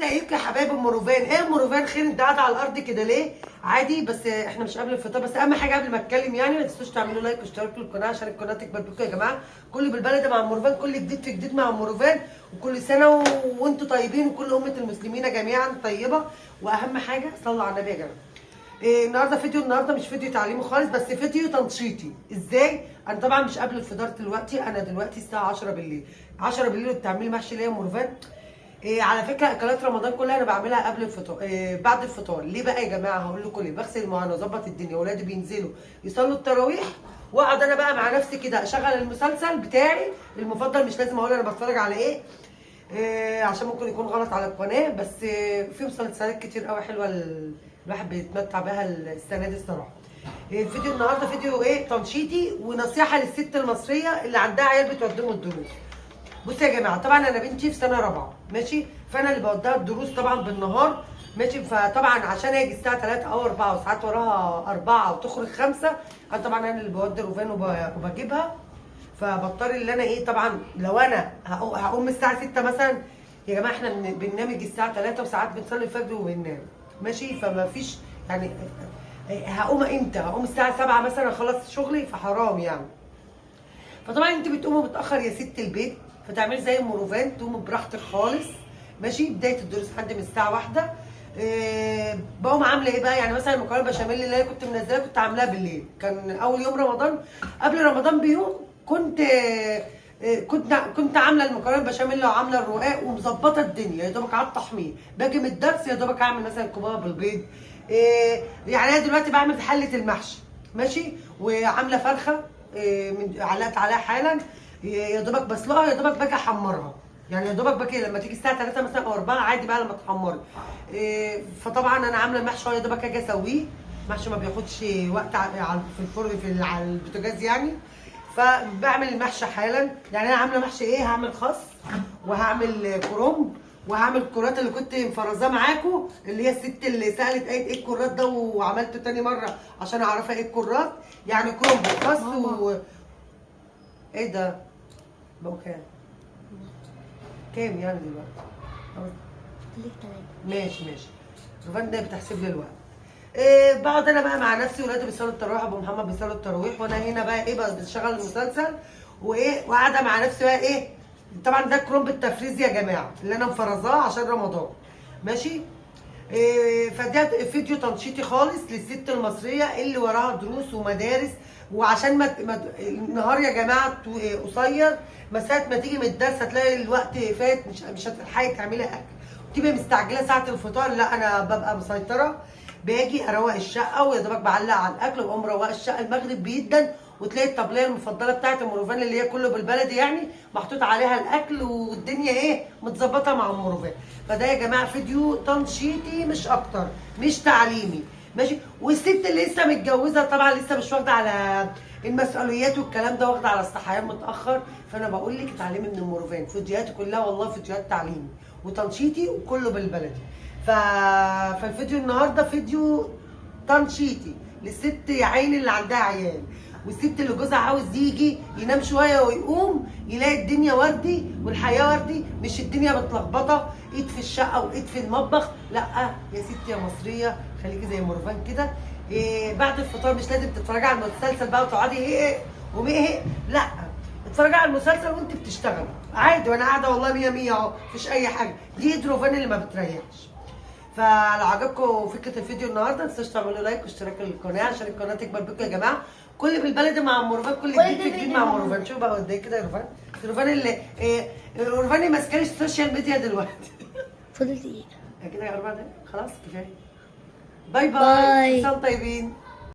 ازيكم يا حبايب ام روفان؟ ايه ام روفان خير؟ انت قاعده على الارض كده ليه؟ عادي، بس احنا مش قبل الفطار. بس اهم حاجه قبل ما اتكلم يعني ما تنسوش تعملوا لايك واشتراكوا للقناه عشان القناه تكبر بيكم يا جماعه. كل بالبلد مع ام روفان، كل جديد في جديد مع ام روفان، وكل سنه وانتم طيبين، وكل امه المسلمين جميعا طيبه. واهم حاجه صلوا على النبي يا جماعه. النهارده مش فيديو تعليمي خالص، بس فيديو تنشيطي. ازاي؟ انا طبعا مش قبل الفطار دلوقتي، انا دلوقتي الساعه 10 بالليل. 10 بالليل وبتعملي محشي ليه يا ام روفان؟ على فكره اكلات رمضان كلها انا بعملها قبل الفطار، بعد الفطار. ليه بقى يا جماعه؟ هقول لكم ليه. بغسل المواعين واظبط الدنيا، واولادي بينزلوا يصلوا التراويح، واقعد انا بقى مع نفسي كده اشغل المسلسل بتاعي المفضل. مش لازم اقول انا بتفرج على ايه، عشان ممكن يكون غلط على القناه، بس في مسلسلات كتير قوي حلوه الواحد بيتمتع بها السنه دي الصراحه. الفيديو النهارده فيديو تنشيطي ونصيحه للست المصريه اللي عندها عيال بتوديهم الدروس. بصوا يا جماعه، طبعا انا بنتي في سنه رابعه ماشي، فانا اللي بوديها الدروس طبعا بالنهار ماشي. فطبعا عشان اجي الساعه 3 او 4 وساعات وراها 4 وتخرج 5، انا اللي بودي روفان وبجيبها. فبضطر ان انا طبعا لو انا هقوم الساعه 6 مثلا. يا جماعه احنا بننام الساعه 3 وساعات بنصلي الفجر وبننام ماشي، فما فيش يعني. هقوم امتى؟ هقوم الساعه 7 مثلا اخلص شغلي، فحرام يعني. فطبعا انت بتقومي متاخر يا ست البيت، فتعملي زي ام روفان تقومي براحتك خالص ماشي. بدايه الدروس عندي من الساعه 1. بقوم عامله ايه بقى؟ يعني مثلا المكرونه بشاميل اللي انا كنت منزلاها كنت عاملاها بالليل، كان اول يوم رمضان. قبل رمضان بيوم كنت عامله المكرونه بشاميل وعامله الرقاق ومظبطه الدنيا يا دوبك على التحمير. باجي من الدرس يا دوبك اعمل مثلا كوبايه بالبيض. يعني انا دلوقتي بعمل حله المحشي ماشي، وعامله فرخه علقت عليها حالا. يا دوبك بسلقها، يا دوبك باجي احمرها. يعني يا دوبك باجي لما تيجي الساعه 3 مثلا او 4 عادي بقى لما تحمري. فطبعا انا عامله المحشي يا دوبك اجي اسويه. المحشي ما بياخدش وقت في الفرن على البوتاجاز يعني. فبعمل المحشي حالا. يعني انا عامله محشي هعمل خس، وهعمل كرنب، وهعمل الكرات اللي كنت مفرزاه معاكم، اللي هي الست اللي سالت قالت ايه الكرات ده، وعملته تاني مره عشان اعرفها ايه الكرات. يعني كرنب وخس ايه ده؟ بقوا كام يعني دلوقتي؟ ليك 3. ماشي. روفان ده بتحسب لي الوقت. بقعد انا بقى مع نفسي، ولادي بيصلوا التراويح، ابو محمد بيصلوا التراويح، وانا هنا بقى بشغل المسلسل وقاعده مع نفسي بقى طبعا ده كرنب التفريز يا جماعه اللي انا مفرزاه عشان رمضان ماشي. فده فيديو تنشيطي خالص للست المصريه اللي وراها دروس ومدارس، وعشان النهار يا جماعه قصير. مسافه ما تيجي من الدرس هتلاقي الوقت فات، مش هتلحقي تعملي اكل، تبقي مستعجله ساعه الفطار. لا، انا ببقى مسيطره. باجي اروق الشقه ويا دوبك بعلق على الاكل، واقوم مروقه الشقه. المغرب بيدن وتلاقي الطبليه المفضله بتاعت ام روفان اللي هي كله بالبلدي يعني محطوط عليها الاكل، والدنيا متظبطه مع ام روفان. فده يا جماعه فيديو تنشيطي مش اكتر، مش تعليمي ماشي. والست اللي لسه متجوزه طبعا لسه مش واخده على المسؤوليات والكلام ده، واخده على الصحيان متاخر. فانا بقول لك اتعلمي من ام روفان، فيديوهاتي كلها والله فيديوهات تعليمي وتنشيطي وكله بالبلدي. فالفيديو النهارده فيديو تنشيطي للست يا عيني اللي عندها عيال، والست اللي جوزها عاوز يجي ينام شويه ويقوم يلاقي الدنيا وردي والحياه وردي، مش الدنيا متلخبطه، ايد في الشقه وايد في المطبخ. لا يا ست يا مصريه، خليكي زي مرفان كده. بعد الفطار مش لازم تتفرجي على المسلسل بقى وتقعدي لا، اتفرجي على المسلسل وانت بتشتغلي عادي، وانا قاعده والله 100 100 اهو، مفيش اي حاجه. دي ايد روفان اللي ما بتريحش. فلو عجبكم فكره الفيديو النهارده، ما تنسوش تعملوا لايك واشتراك للقناه عشان القناه تكبر بيكم يا جماعه. كل بالبلدي مع ام روفان، كل جديد في جديد مع ام روفان. شوف بقى قد ايه كده يا روفان. روفان اللي روفان اللي ماسكه السوشيال ميديا دلوقتي. فاضل دقيقة كده يا 4 دقايق خلاص كفايه. باي باي، كل سنه طيبين.